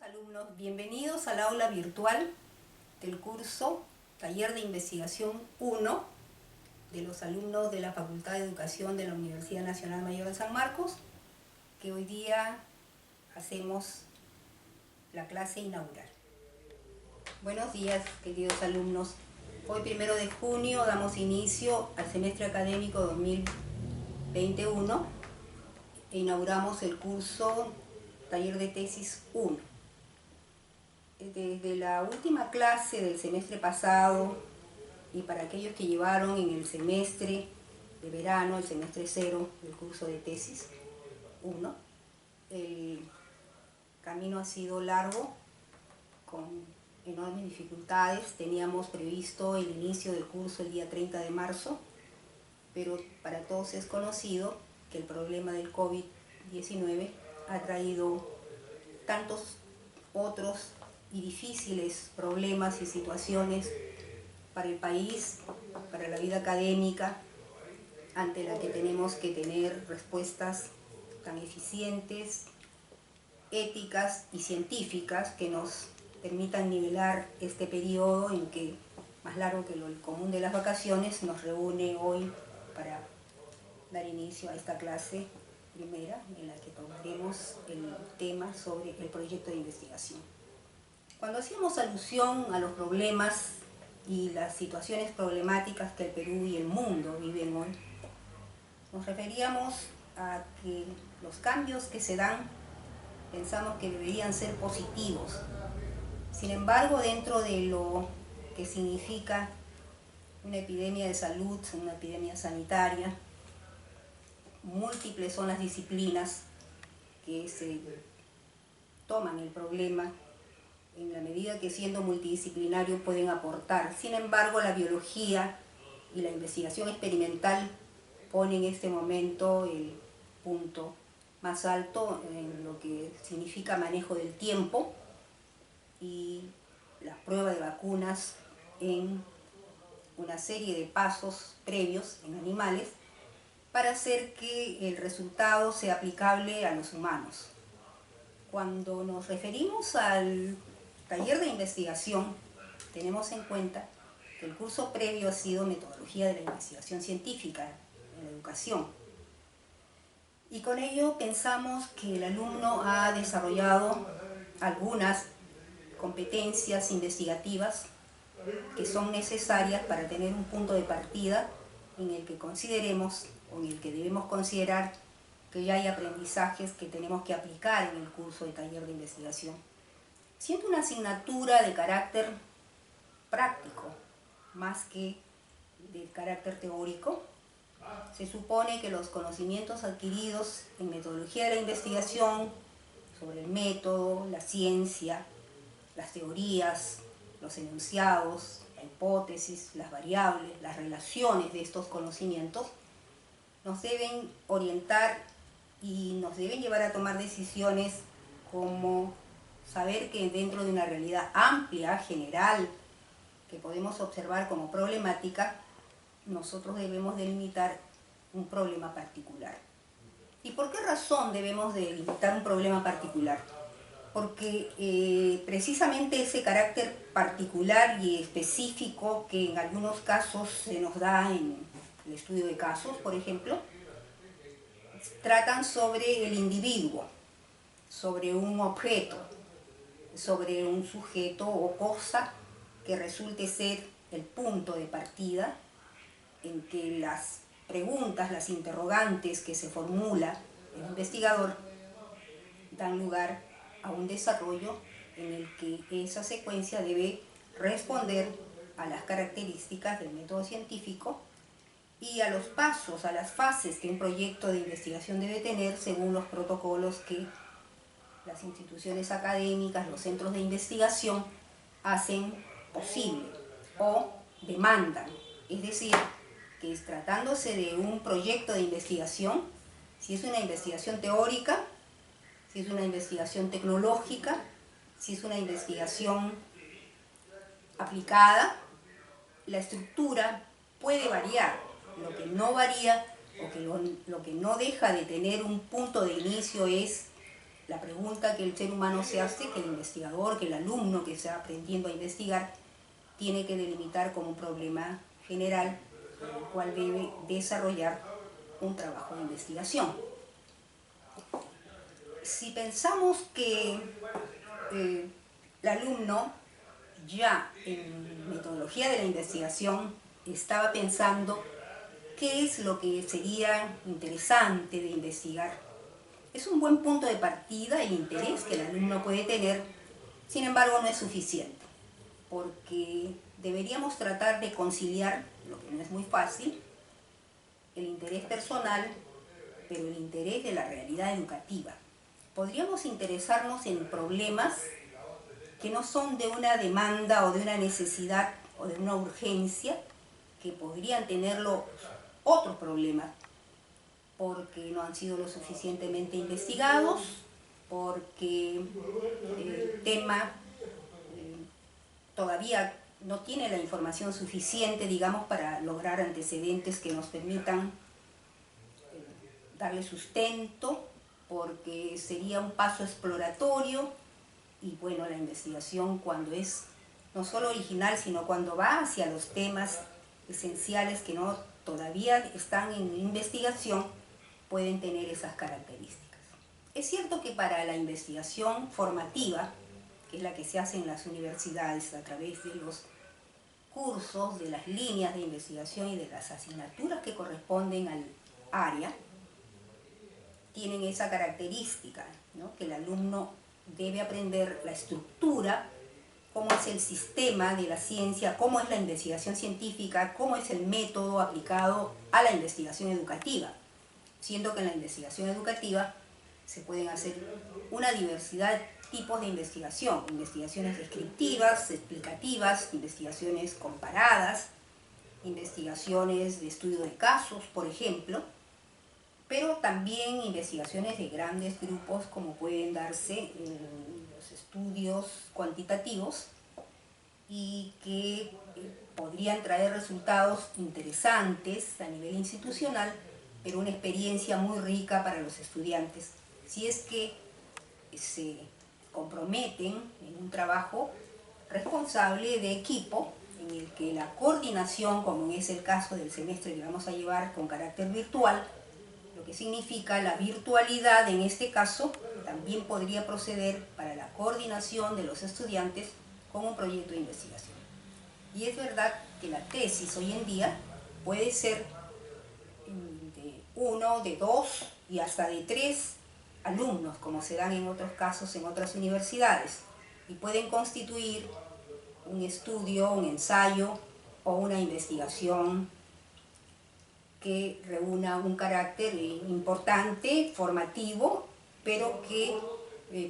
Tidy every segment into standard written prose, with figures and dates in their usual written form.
alumnos, bienvenidos al aula virtual del curso Taller de Investigación 1 de los alumnos de la Facultad de Educación de la Universidad Nacional Mayor de San Marcos, que hoy día hacemos la clase inaugural. Buenos días, queridos alumnos. Hoy, 1 de junio, damos inicio al semestre académico 2021 e inauguramos el curso Taller de Tesis 1. Desde la última clase del semestre pasado y para aquellos que llevaron en el semestre de verano, el semestre 0 del curso de Tesis 1, el camino ha sido largo, con enormes dificultades. Teníamos previsto el inicio del curso el día 30 de marzo, pero para todos es conocido que el problema del COVID-19 ha traído tantos otros y difíciles problemas y situaciones para el país, para la vida académica, ante la que tenemos que tener respuestas tan eficientes, éticas y científicas que nos permitan nivelar este periodo en que, más largo que el común de las vacaciones, nos reúne hoy para dar inicio a esta clase primera en la que tomaremos el tema sobre el proyecto de investigación. Cuando hacíamos alusión a los problemas y las situaciones problemáticas que el Perú y el mundo viven hoy, nos referíamos a que los cambios que se dan pensamos que deberían ser positivos. Sin embargo, dentro de lo que significa una epidemia de salud, una epidemia sanitaria, múltiples son las disciplinas que se toman el problema en la medida que, siendo multidisciplinario, pueden aportar. Sin embargo, la biología y la investigación experimental ponen en este momento el punto más alto en lo que significa manejo del tiempo y la prueba de vacunas en una serie de pasos previos en animales para hacer que el resultado sea aplicable a los humanos. Cuando nos referimos al taller de investigación, tenemos en cuenta que el curso previo ha sido metodología de la investigación científica en la educación. Y con ello pensamos que el alumno ha desarrollado algunas competencias investigativas que son necesarias para tener un punto de partida en el que consideremos o en el que debemos considerar que ya hay aprendizajes que tenemos que aplicar en el curso de taller de investigación. Siendo una asignatura de carácter práctico más que de carácter teórico, se supone que los conocimientos adquiridos en metodología de la investigación sobre el método, la ciencia, las teorías, los enunciados, la hipótesis, las variables, las relaciones de estos conocimientos nos deben orientar y nos deben llevar a tomar decisiones como saber que dentro de una realidad amplia, general, que podemos observar como problemática, nosotros debemos delimitar un problema particular. ¿Y por qué razón debemos delimitar un problema particular? Porque precisamente ese carácter particular y específico que en algunos casos se nos da en el estudio de casos, por ejemplo, tratan sobre el individuo, sobre un objeto, sobre un sujeto o cosa que resulte ser el punto de partida en que las preguntas, las interrogantes que se formula el investigador dan lugar a un desarrollo en el que esa secuencia debe responder a las características del método científico y a los pasos, a las fases que un proyecto de investigación debe tener según los protocolos que las instituciones académicas, los centros de investigación hacen posible o demandan. Es decir, que tratándose de un proyecto de investigación, si es una investigación teórica, si es una investigación tecnológica, si es una investigación aplicada, la estructura puede variar. Lo que no varía o que lo que no deja de tener un punto de inicio es la pregunta que el ser humano se hace, que el investigador, que el alumno que está aprendiendo a investigar, tiene que delimitar como un problema general, el cual debe desarrollar un trabajo de investigación. Si pensamos que el alumno ya en metodología de la investigación estaba pensando qué es lo que sería interesante de investigar, es un buen punto de partida el interés que el alumno puede tener, sin embargo no es suficiente, porque deberíamos tratar de conciliar, lo que no es muy fácil, el interés personal, pero el interés de la realidad educativa. Podríamos interesarnos en problemas que no son de una demanda o de una necesidad o de una urgencia, que podrían tenerlo otros problemas, porque no han sido lo suficientemente investigados, porque el tema todavía no tiene la información suficiente, digamos, para lograr antecedentes que nos permitan darle sustento, porque sería un paso exploratorio. Y bueno, la investigación, cuando es no solo original, sino cuando va hacia los temas esenciales que no todavía están en investigación, pueden tener esas características. Es cierto que para la investigación formativa, que es la que se hace en las universidades a través de los cursos, de las líneas de investigación y de las asignaturas que corresponden al área, tienen esa característica, ¿no? Que el alumno debe aprender la estructura, cómo es el sistema de la ciencia, cómo es la investigación científica, cómo es el método aplicado a la investigación educativa, siendo que en la investigación educativa se pueden hacer una diversidad de tipos de investigación, investigaciones descriptivas, explicativas, investigaciones comparadas, investigaciones de estudio de casos, por ejemplo, pero también investigaciones de grandes grupos como pueden darse en los estudios cuantitativos y que podrían traer resultados interesantes a nivel institucional, pero una experiencia muy rica para los estudiantes, si es que se comprometen en un trabajo responsable de equipo, en el que la coordinación, como es el caso del semestre que vamos a llevar con carácter virtual, lo que significa la virtualidad en este caso, también podría proceder para la coordinación de los estudiantes con un proyecto de investigación. Y es verdad que la tesis hoy en día puede ser de 1, de 2 y hasta de 3 alumnos, como se dan en otros casos en otras universidades, y pueden constituir un estudio, un ensayo o una investigación que reúna un carácter importante, formativo, pero que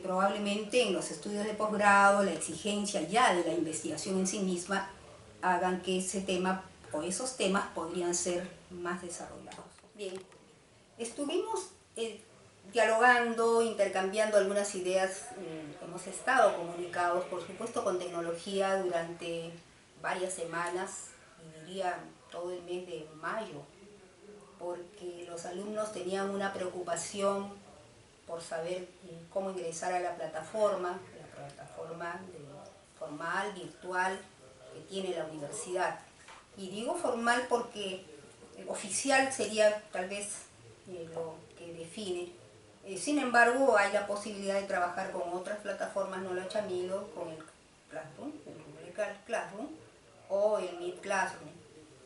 probablemente en los estudios de posgrado, la exigencia ya de la investigación en sí misma, hagan que ese tema o esos temas podrían ser más desarrollados. Bien, estuvimos dialogando, intercambiando algunas ideas, hemos estado comunicados, por supuesto, con tecnología durante varias semanas, y diría todo el mes de mayo, porque los alumnos tenían una preocupación por saber cómo ingresar a la plataforma formal, virtual, que tiene la universidad. Y digo formal porque oficial sería tal vez lo que define. Sin embargo, hay la posibilidad de trabajar con otras plataformas, no la Chamilo, con el Classroom, el Google Classroom o el Meet Classroom.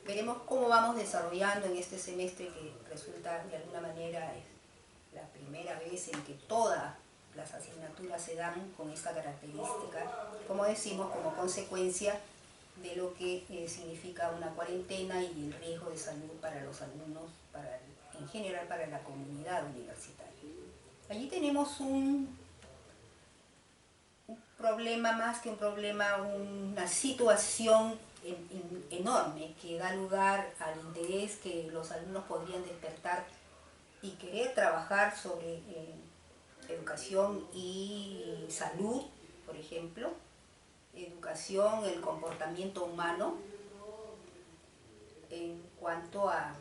Veremos cómo vamos desarrollando en este semestre, que resulta de alguna manera es la primera vez en que todas las asignaturas se dan con esta característica, como decimos, como consecuencia de lo que significa una cuarentena y el riesgo de salud para los alumnos, en general para la comunidad universitaria. Allí tenemos un problema, más que un problema, una situación enorme que da lugar al interés que los alumnos podrían despertar y querer trabajar sobre educación y salud, por ejemplo, educación, el comportamiento humano, en cuanto a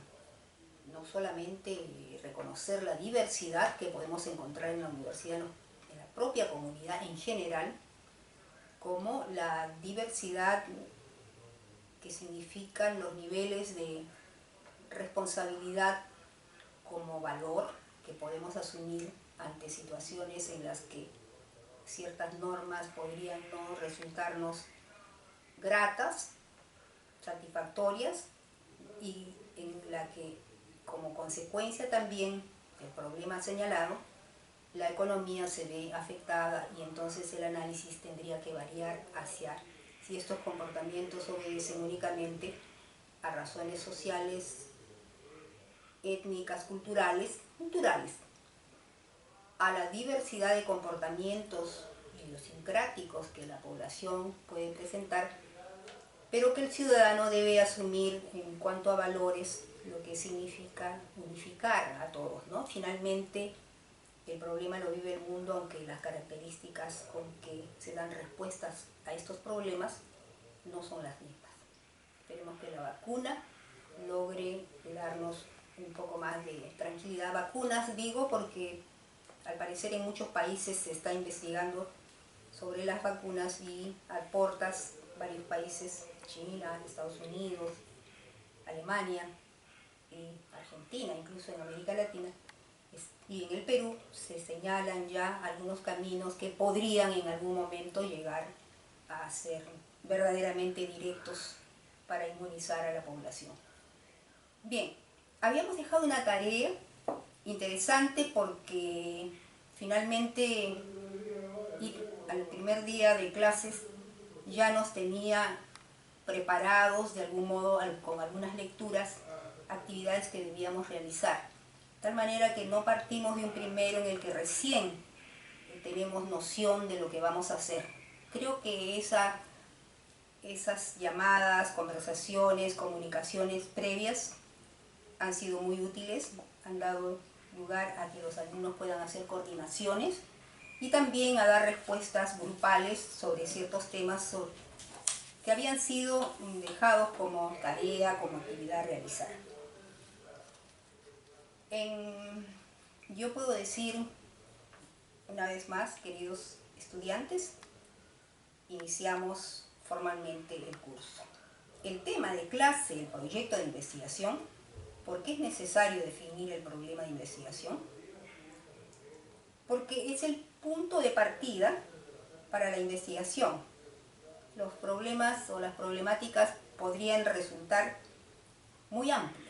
no solamente reconocer la diversidad que podemos encontrar en la universidad, propia comunidad en general, como la diversidad que significan los niveles de responsabilidad como valor que podemos asumir ante situaciones en las que ciertas normas podrían no resultarnos gratas, satisfactorias, y en la que como consecuencia también del problema señalado, la economía se ve afectada, y entonces el análisis tendría que variar hacia si estos comportamientos obedecen únicamente a razones sociales, étnicas, culturales, a la diversidad de comportamientos idiosincráticos que la población puede presentar, pero que el ciudadano debe asumir en cuanto a valores, lo que significa unificar a todos, ¿no? Finalmente, el problema lo vive el mundo, aunque las características con que se dan respuestas a estos problemas no son las mismas. Esperemos que la vacuna logre darnos un poco más de tranquilidad. Vacunas, digo, porque al parecer en muchos países se está investigando sobre las vacunas y aportas varios países, China, Estados Unidos, Alemania, y Argentina, incluso en América Latina, y en el Perú se señalan ya algunos caminos que podrían en algún momento llegar a ser verdaderamente directos para inmunizar a la población. Bien, habíamos dejado una tarea interesante porque finalmente al primer día de clases ya nos tenía preparados de algún modo con algunas lecturas, actividades que debíamos realizar. De tal manera que no partimos de un primero en el que recién tenemos noción de lo que vamos a hacer. Creo que esas llamadas, conversaciones, comunicaciones previas han sido muy útiles, han dado lugar a que los alumnos puedan hacer coordinaciones y también a dar respuestas grupales sobre ciertos temas que habían sido dejados como tarea, como actividad a realizar. Yo puedo decir una vez más, queridos estudiantes, iniciamos formalmente el curso. El tema de clase, el proyecto de investigación. ¿Por qué es necesario definir el problema de investigación? Porque es el punto de partida para la investigación. Los problemas o las problemáticas podrían resultar muy amplias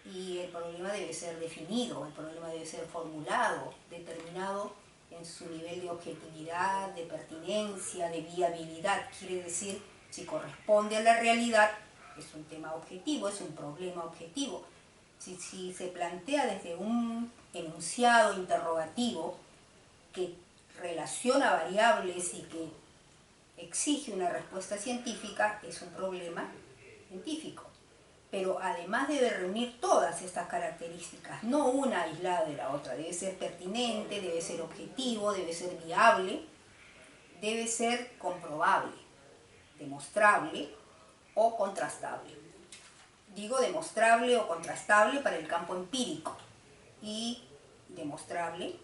y el problema debe ser definido, el problema debe ser formulado, determinado en su nivel de objetividad, de pertinencia, de viabilidad. Quiere decir, si corresponde a la realidad, es un tema objetivo, es un problema objetivo. Si se plantea desde un enunciado interrogativo que relaciona variables y que exige una respuesta científica, es un problema científico. Pero además debe reunir todas estas características, no una aislada de la otra. Debe ser pertinente, debe ser objetivo, debe ser viable, debe ser comprobable, demostrable o contrastable. Digo demostrable o contrastable para el campo empírico y demostrable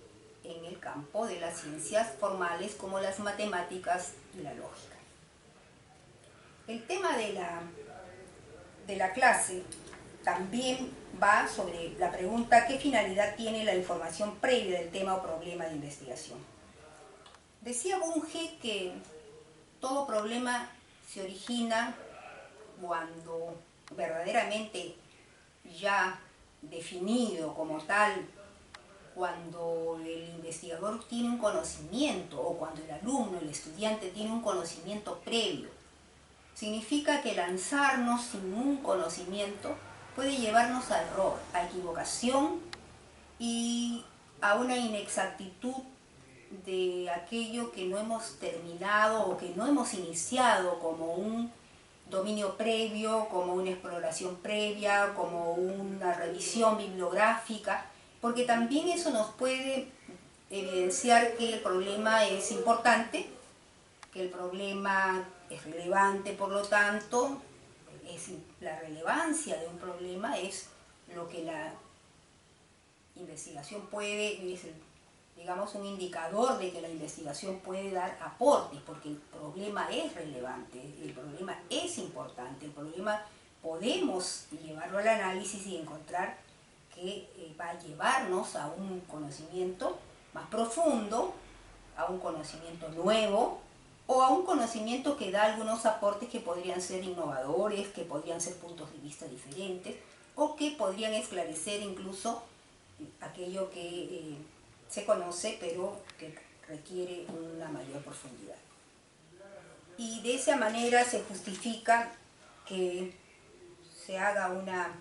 en el campo de las ciencias formales como las matemáticas y la lógica. El tema de la clase también va sobre la pregunta: ¿qué finalidad tiene la información previa del tema o problema de investigación? Decía Bunge que todo problema se origina cuando verdaderamente ya definido como tal, cuando el investigador tiene un conocimiento o cuando el alumno, el estudiante tiene un conocimiento previo. Significa que lanzarnos sin un conocimiento puede llevarnos a error, a equivocación y a una inexactitud de aquello que no hemos terminado o que no hemos iniciado como un dominio previo, como una exploración previa, como una revisión bibliográfica, porque también eso nos puede evidenciar que el problema es importante, que el problema es relevante, por lo tanto, la relevancia de un problema es lo que la investigación puede, es digamos, un indicador de que la investigación puede dar aportes, porque el problema es relevante, el problema es importante, el problema podemos llevarlo al análisis y encontrar que va a llevarnos a un conocimiento más profundo, a un conocimiento nuevo, o a un conocimiento que da algunos aportes que podrían ser innovadores, que podrían ser puntos de vista diferentes, o que podrían esclarecer incluso aquello que se conoce, pero que requiere una mayor profundidad. Y de esa manera se justifica que se haga una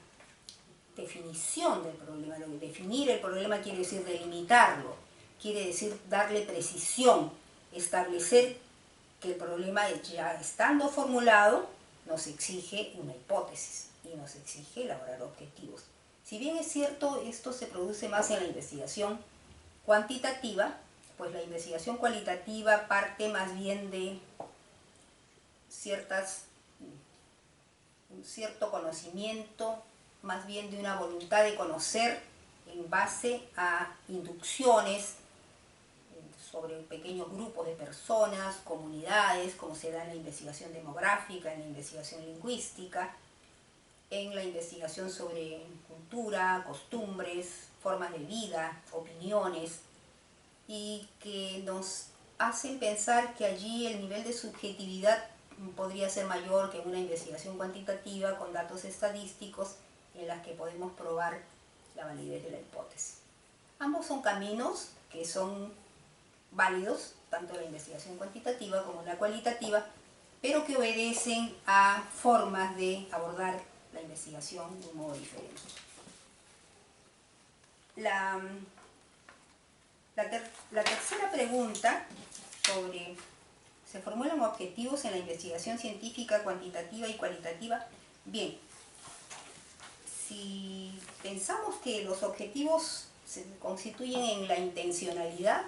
definición del problema. Definir el problema quiere decir delimitarlo, quiere decir darle precisión, establecer que el problema, ya estando formulado, nos exige una hipótesis y nos exige elaborar objetivos. Si bien es cierto, esto se produce más en la investigación cuantitativa, pues la investigación cualitativa parte más bien de un cierto conocimiento, más bien de una voluntad de conocer en base a inducciones sobre pequeños grupos de personas, comunidades, como se da en la investigación demográfica, en la investigación lingüística, en la investigación sobre cultura, costumbres, formas de vida, opiniones, y que nos hacen pensar que allí el nivel de subjetividad podría ser mayor que una investigación cuantitativa con datos estadísticos en las que podemos probar la validez de la hipótesis. Ambos son caminos que son válidos, tanto la investigación cuantitativa como la cualitativa, pero que obedecen a formas de abordar la investigación de un modo diferente. La tercera pregunta sobre ¿se formulan objetivos en la investigación científica cuantitativa y cualitativa? Bien, si pensamos que los objetivos se constituyen en la intencionalidad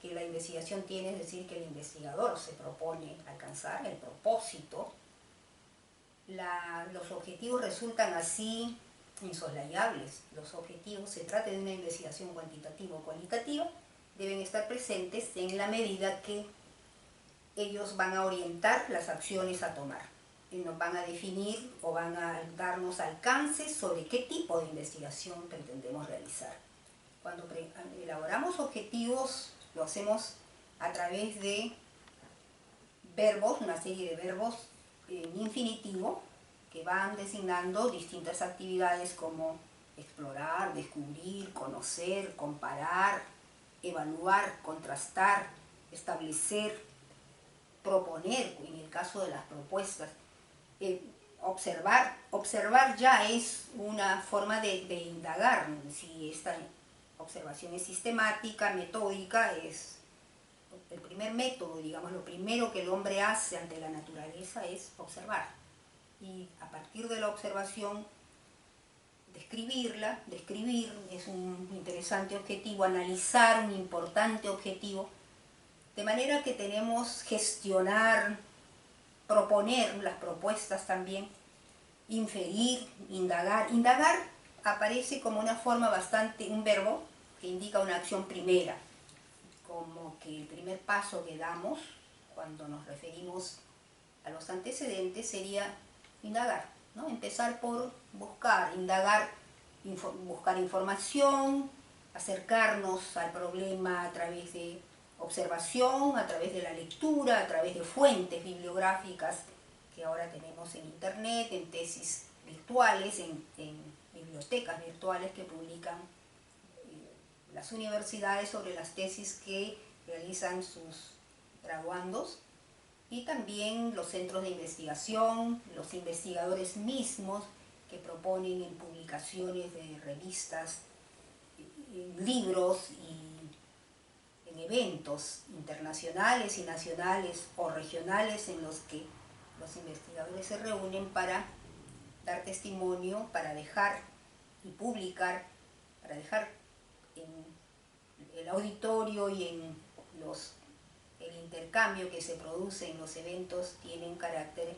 que la investigación tiene, es decir, que el investigador se propone alcanzar, el propósito, los objetivos resultan así insoslayables. Los objetivos, se trate de una investigación cuantitativa o cualitativa, deben estar presentes en la medida que ellos van a orientar las acciones a tomar. Y nos van a definir o van a darnos alcances sobre qué tipo de investigación pretendemos realizar. Cuando elaboramos objetivos, lo hacemos a través de verbos, una serie de verbos en infinitivo, que van designando distintas actividades como explorar, descubrir, conocer, comparar, evaluar, contrastar, establecer, proponer, en el caso de las propuestas, observar. Observar ya es una forma de indagar. Si esta observación es sistemática, metódica, es el primer método, digamos, lo primero que el hombre hace ante la naturaleza es observar. Y a partir de la observación, describirla. Describir es un interesante objetivo, analizar un importante objetivo, de manera que tenemos gestionar, proponer las propuestas también, inferir, indagar. Indagar aparece como una forma un verbo que indica una acción primera, como que el primer paso que damos cuando nos referimos a los antecedentes sería indagar, ¿no? Empezar por buscar, indagar, buscar información, acercarnos al problema a través de observación, a través de la lectura, a través de fuentes bibliográficas que ahora tenemos en internet, en tesis virtuales, en bibliotecas virtuales que publican las universidades sobre las tesis que realizan sus graduandos, y también los centros de investigación, los investigadores mismos que proponen en publicaciones de revistas, en libros y en eventos internacionales y nacionales o regionales en los que los investigadores se reúnen para dar testimonio, para dejar y publicar, para dejar en el auditorio y en el intercambio que se produce en los eventos tiene un carácter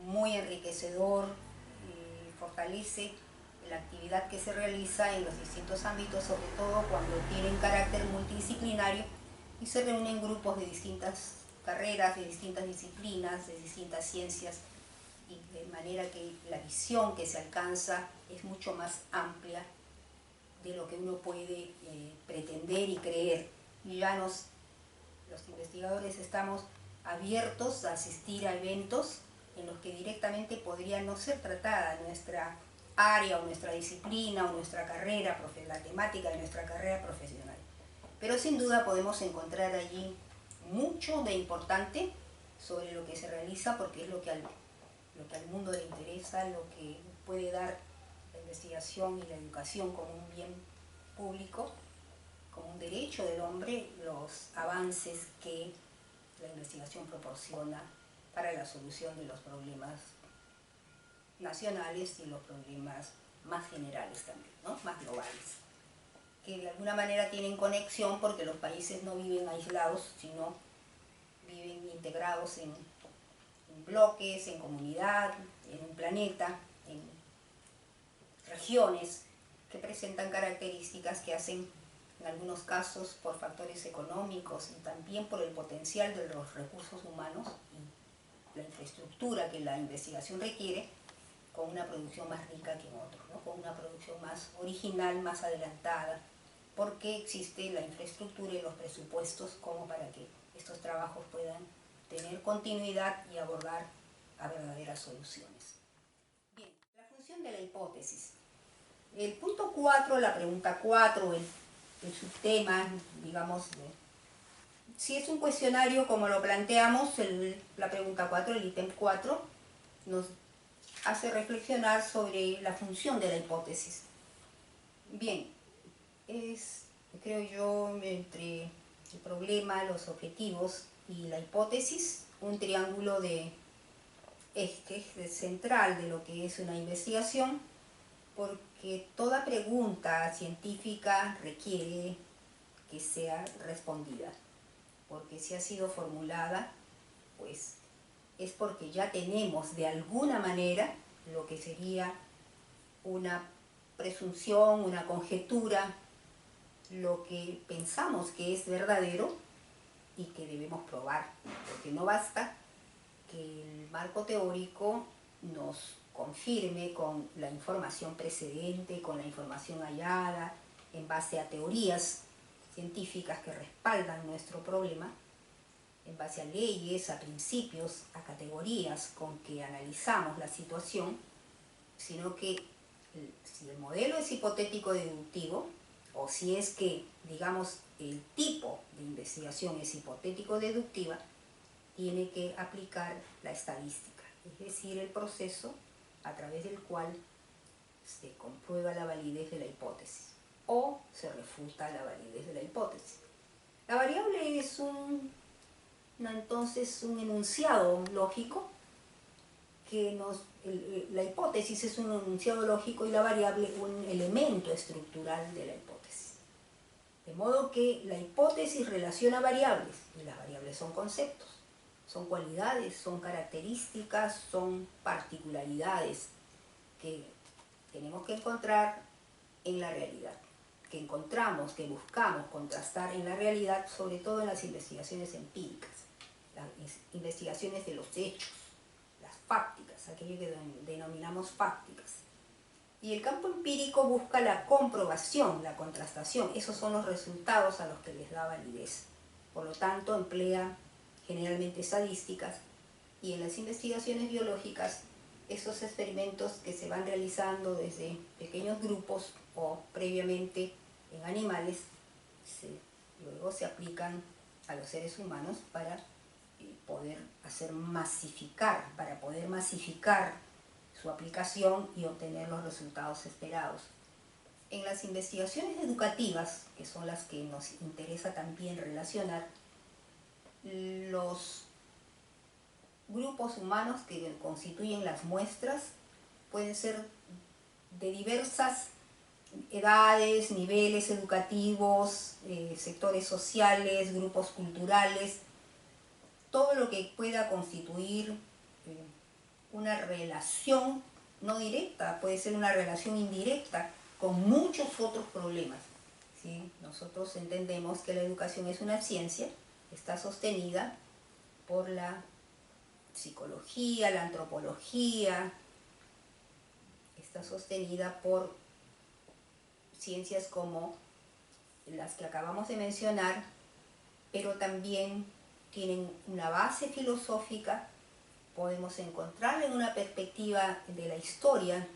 muy enriquecedor, fortalece la actividad que se realiza en los distintos ámbitos, sobre todo cuando tienen carácter multidisciplinario y se reúnen grupos de distintas carreras, de distintas disciplinas, de distintas ciencias, y de manera que la visión que se alcanza es mucho más amplia de lo que uno puede pretender y creer. Y ya los investigadores estamos abiertos a asistir a eventos en los que directamente podría no ser tratada nuestra área o nuestra disciplina o nuestra carrera, la temática de nuestra carrera profesional. Pero sin duda podemos encontrar allí mucho de importante sobre lo que se realiza, porque es lo que al mundo le interesa, lo que puede dar la investigación y la educación como un bien público, como un derecho del hombre, los avances que la investigación proporciona para la solución de los problemas nacionales y los problemas más generales también, ¿no? Más globales, que de alguna manera tienen conexión porque los países no viven aislados, sino viven integrados en bloques, en comunidad, en un planeta, en regiones que presentan características que hacen, en algunos casos, por factores económicos y también por el potencial de los recursos humanos y la infraestructura que la investigación requiere, con una producción más rica que en otros, ¿no? Con una producción más original, más adelantada, porque existe la infraestructura y los presupuestos como para que estos trabajos puedan tener continuidad y abordar a verdaderas soluciones. Bien, la función de la hipótesis. El punto 4, la pregunta 4, el subtema, digamos, si es un cuestionario como lo planteamos, la pregunta 4, el ítem 4, nos hace reflexionar sobre la función de la hipótesis. Bien, es, creo yo, entre el problema, los objetivos y la hipótesis, un triángulo de eje central de lo que es una investigación, porque toda pregunta científica requiere que sea respondida, porque si ha sido formulada, pues es porque ya tenemos de alguna manera lo que sería una presunción, una conjetura, lo que pensamos que es verdadero y que debemos probar, porque no basta que el marco teórico nos confirme con la información precedente, con la información hallada, en base a teorías científicas que respaldan nuestro problema, en base a leyes, a principios, a categorías con que analizamos la situación, sino que si el modelo es hipotético deductivo, o si es que, digamos, el tipo de investigación es hipotético deductiva, tiene que aplicar la estadística, es decir, el proceso a través del cual se comprueba la validez de la hipótesis o se refuta la validez de la hipótesis. La variable es entonces un enunciado lógico que la hipótesis es un enunciado lógico y la variable un elemento estructural de la hipótesis. De modo que la hipótesis relaciona variables y las variables son conceptos. Son cualidades, son características, son particularidades que tenemos que encontrar en la realidad, que encontramos, que buscamos contrastar en la realidad, sobre todo en las investigaciones empíricas, las investigaciones de los hechos, las fácticas, aquello que denominamos fácticas. Y el campo empírico busca la comprobación, la contrastación, esos son los resultados a los que les da validez. Por lo tanto, emplea generalmente estadísticas, y en las investigaciones biológicas, esos experimentos que se van realizando desde pequeños grupos o previamente en animales, luego se aplican a los seres humanos para poder masificar su aplicación y obtener los resultados esperados. En las investigaciones educativas, que son las que nos interesa también relacionar, los grupos humanos que constituyen las muestras pueden ser de diversas edades, niveles educativos, sectores sociales, grupos culturales, todo lo que pueda constituir una relación no directa, puede ser una relación indirecta con muchos otros problemas, ¿sí? Nosotros entendemos que la educación es una ciencia, está sostenida por la psicología, la antropología, está sostenida por ciencias como las que acabamos de mencionar, pero también tienen una base filosófica. Podemos encontrarla en una perspectiva de la historia,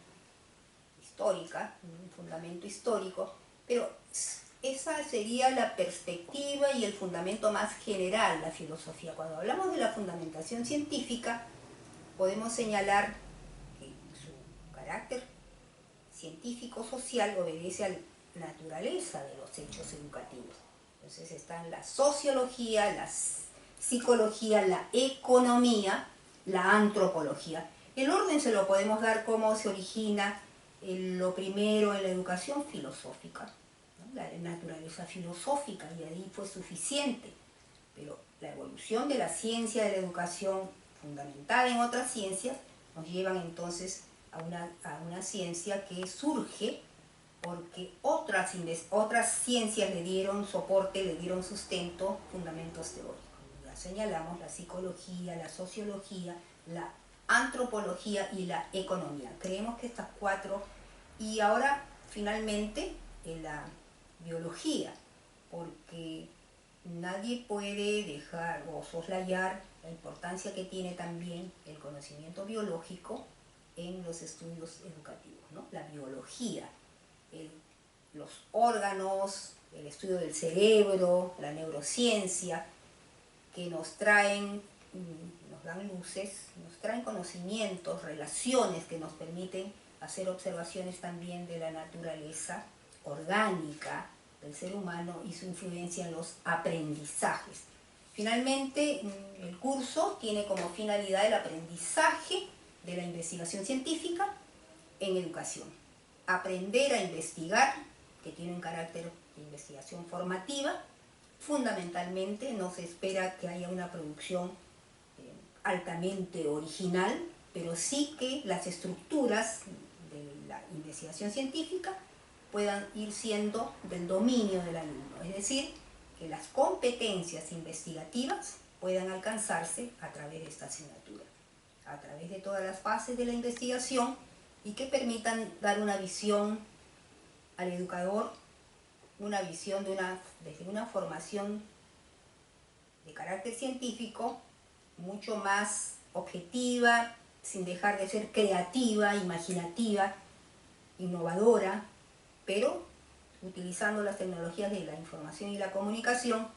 histórica, un fundamento histórico, pero esa sería la perspectiva y el fundamento más general, la filosofía. Cuando hablamos de la fundamentación científica, podemos señalar que su carácter científico-social obedece a la naturaleza de los hechos educativos. Entonces están la sociología, la psicología, la economía, la antropología. El orden se lo podemos dar como se origina lo primero en la educación filosófica, ¿no? La naturaleza filosófica, y ahí fue suficiente. Pero la evolución de la ciencia de la educación, fundamentada en otras ciencias, nos llevan entonces a una ciencia que surge porque otras ciencias le dieron soporte, le dieron sustento, fundamentos teóricos. Ya señalamos la psicología, la sociología, la antropología y la economía. Creemos que estas cuatro, y ahora finalmente la biología, porque nadie puede dejar o soslayar la importancia que tiene también el conocimiento biológico en los estudios educativos, ¿no? La biología, los órganos, el estudio del cerebro, la neurociencia, que nos traen, nos dan luces, nos traen conocimientos, relaciones que nos permiten hacer observaciones también de la naturaleza orgánica del ser humano y su influencia en los aprendizajes. Finalmente, el curso tiene como finalidad el aprendizaje de la investigación científica en educación. Aprender a investigar, que tiene un carácter de investigación formativa. Fundamentalmente no se espera que haya una producción altamente original, pero sí que las estructuras de la investigación científica puedan ir siendo del dominio del alumno, es decir, que las competencias investigativas puedan alcanzarse a través de esta asignatura, a través de todas las fases de la investigación, y que permitan dar una visión al educador, una visión desde una formación de carácter científico mucho más objetiva, sin dejar de ser creativa, imaginativa, innovadora, pero utilizando las tecnologías de la información y la comunicación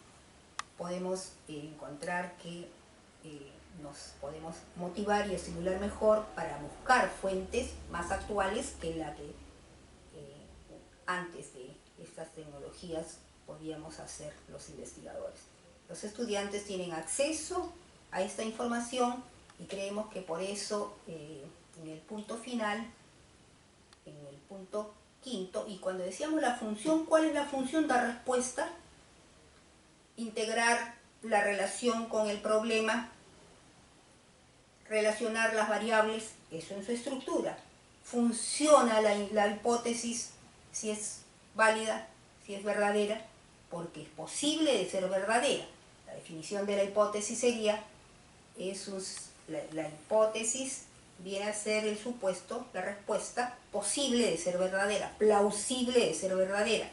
podemos encontrar que nos podemos motivar y estimular mejor para buscar fuentes más actuales que la que antes de estas tecnologías podíamos hacer los investigadores. Los estudiantes tienen acceso a esta información y creemos que por eso en el punto final, en el punto quinto, y cuando decíamos la función, ¿cuál es la función? Dar respuesta, integrar la relación con el problema, relacionar las variables, eso en su estructura. Funciona la hipótesis si es válida, si es verdadera, porque es posible de ser verdadera. La definición de la hipótesis sería, la hipótesis viene a ser el supuesto, la respuesta posible de ser verdadera, plausible de ser verdadera.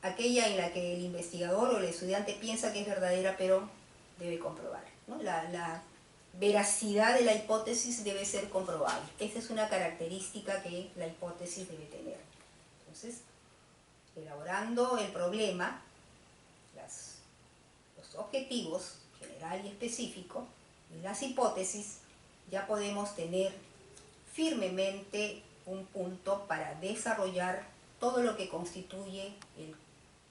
Aquella en la que el investigador o el estudiante piensa que es verdadera, pero debe comprobar, ¿no? La veracidad de la hipótesis debe ser comprobable. Esa es una característica que la hipótesis debe tener. Entonces, elaborando el problema, los objetivos, general y específico, y las hipótesis, ya podemos tener firmemente un punto para desarrollar todo lo que constituye el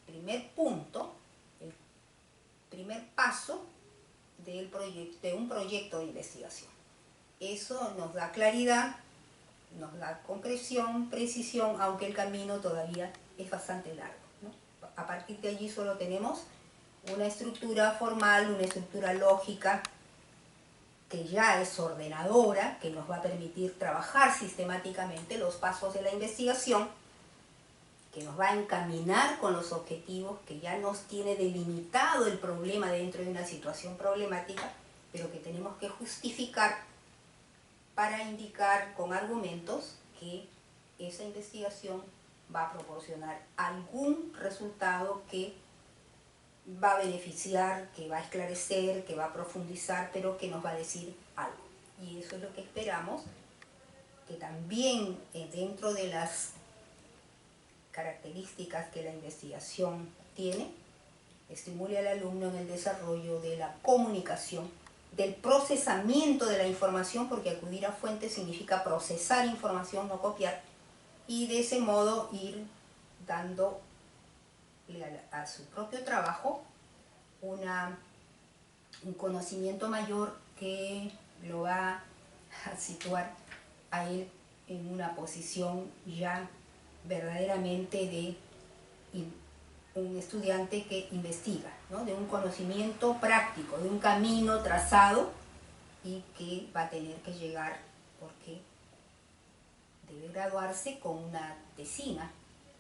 primer punto, el primer paso de un proyecto de investigación. Eso nos da claridad, nos da concreción, precisión, aunque el camino todavía es bastante largo, ¿no? A partir de allí solo tenemos una estructura formal, una estructura lógica, que ya es ordenadora, que nos va a permitir trabajar sistemáticamente los pasos de la investigación, que nos va a encaminar con los objetivos, que ya nos tiene delimitado el problema dentro de una situación problemática, pero que tenemos que justificar para indicar con argumentos que esa investigación va a proporcionar algún resultado que va a beneficiar, que va a esclarecer, que va a profundizar, pero que nos va a decir algo. Y eso es lo que esperamos, que también dentro de las características que la investigación tiene, estimule al alumno en el desarrollo de la comunicación, del procesamiento de la información, porque acudir a fuentes significa procesar información, no copiar, y de ese modo ir dándole a su propio trabajo un conocimiento mayor que lo va a situar a él en una posición ya verdaderamente de un estudiante que investiga, ¿no? De un conocimiento práctico, de un camino trazado y que va a tener que llegar, porque debe graduarse con una tesina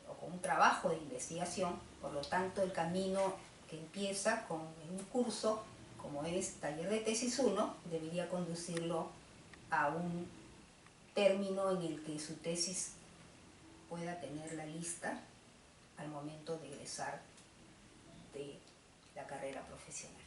o con un trabajo de investigación. Por lo tanto, el camino que empieza con un curso como es Taller de Tesis 1 debería conducirlo a un término en el que su tesis pueda tener la lista al momento de egresar de la carrera profesional.